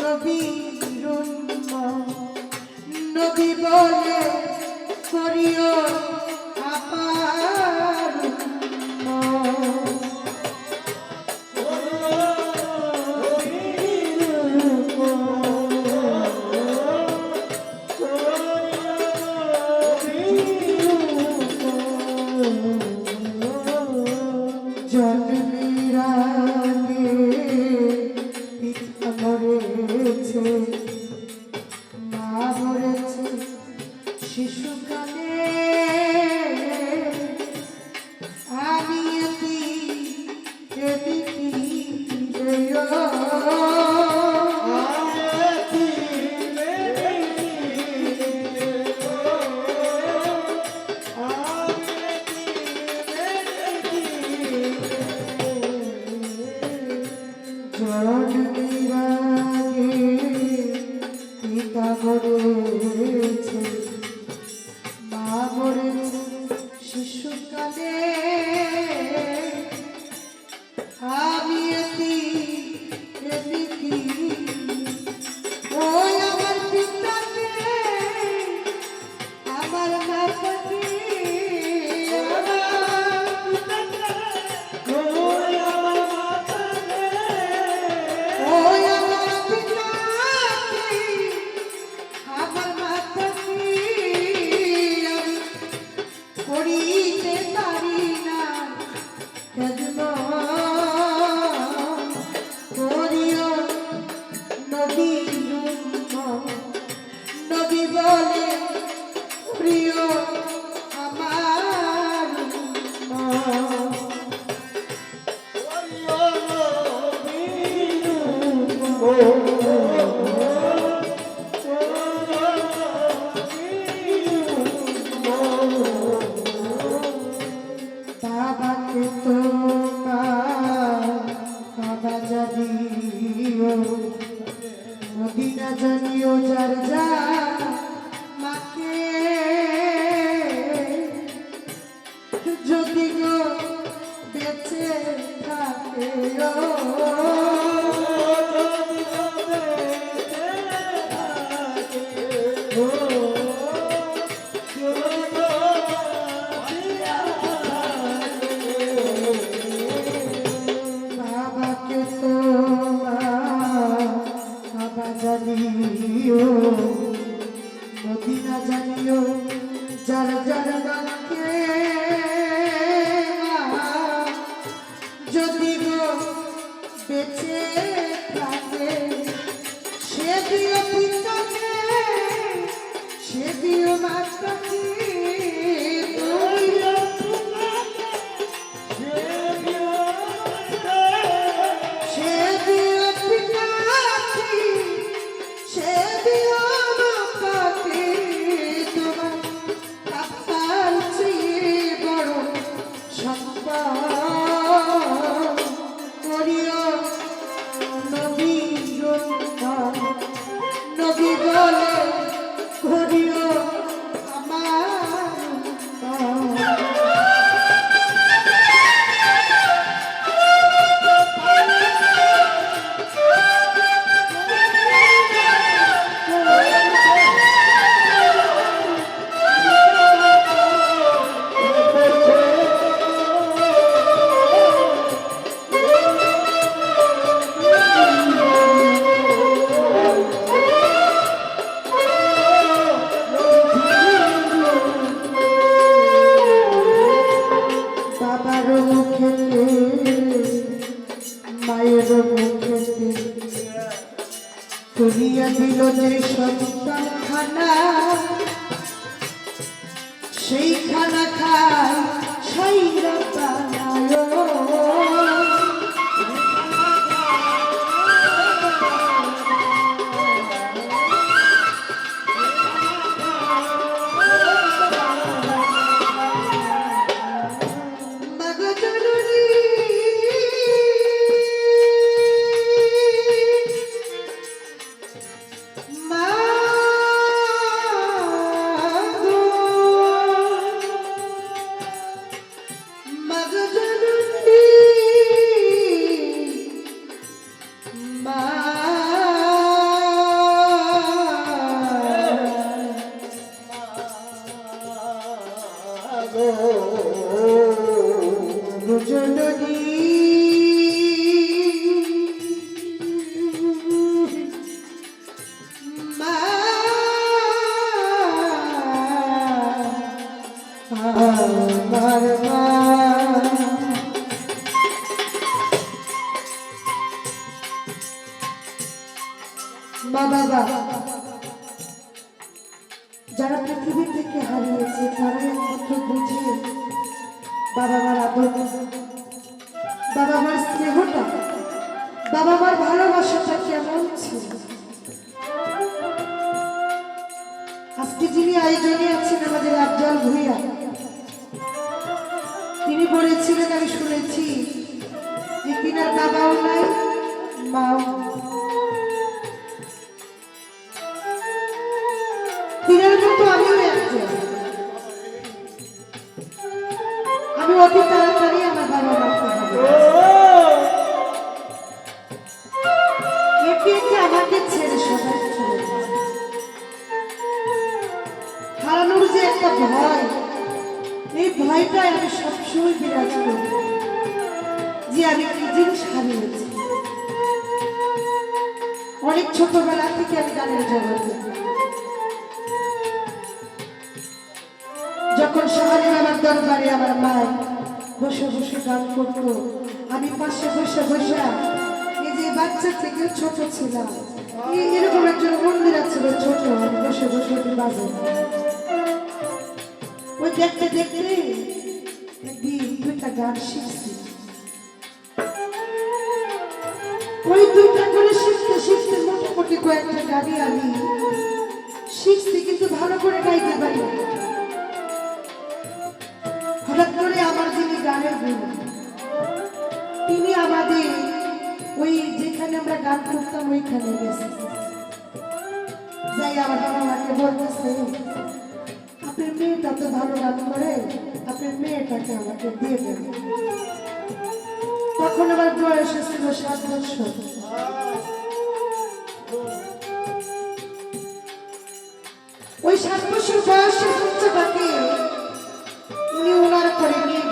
নবীর নবী বলে করিও আমার জন্মের আগে পিতা মরেছে, মা মরেছে শিশুকালে, আমি পিতা মরেছে, মা মরেছে শিশুকালে, আমি ওই আমার পিতাকে আমার মাতাকে করিতে পারি না করিও নবী বলে প্রিয় আমার বাবাকে তোমার বাবা জানিও, মদিনা জানিও, যার যা মাকে যদি গো বেঁচে থাকে বাবাকে তোমার বাবা জানিও, মদিনা জানিও, যার যার বাকে যদি গো বেঁচে থাকে, সে দিও পিতাকে, সে দিও মাতাকে, নবী বলে করিও মায়ের মুখেতে তুলিয়া দিল যে সন্তান খানা, সেই খানা খায় সাইরা বানায়, আমার মা বাবা যারা পৃথিবী থেকে হারিয়েছে তারাই একমাত্র বুঝে বাবা মার আদর, বাবা মার স্নেহটা, বাবা মার ভালোবাসাটা কেমন ছিল। আজকে যিনি আয়োজনে আছেন আমাদের আফজাল ভূঁইয়া, তিনি বলেছিলেন, আমি শুনেছি যে তিনার বাবাও নাই মাও, তিনার মতো আমিও একজন। আমি অতি তাড়াতাড়ি আমার বাবা মাকে একে আমাকে ছেড়ে সবাই চলে যায়। হারানোর যে একটা ভয়, এই ভয়টাই আমি সবসময় বিরাজ করি যে আমি কি জিনিস হারিয়েছি। অনেক ছোটবেলা থেকে আমি গানের জগতে, যখন শহরে আমার দরবারে আমার মা বসে বসে গান করতো, আমি পাশে বসে বসে, এই যে বাচ্চা থেকে ছোট ছিলাম, এরকম একজন মন্দির ছিল ছোট, আমি বসে বসে বাজে ওই দেখতে দেখতে একদিন দুইটা গান শিখছি। ওই দুইটা করে শিখতে শিখতে মোটামুটি কয়েকটা গানই আমি শিখছি, কিন্তু ভালো করে গাইতে পারি না। হঠাৎ করে আমার যিনি গানের গুরু, তিনি আমাদের ওই যেখানে আমরা গান করতাম ওইখানে গেছে, যাই আমার বাবা মাকে বলতেছে, আপনার মেয়েটা তো ভালো গান করে, আপনার মেয়েটাকে আমাকে দিয়ে দেবে। তখন আমার বয়স ছিল 7 বছর। ওই 7 বছর বয়সের বাচ্চাটাকে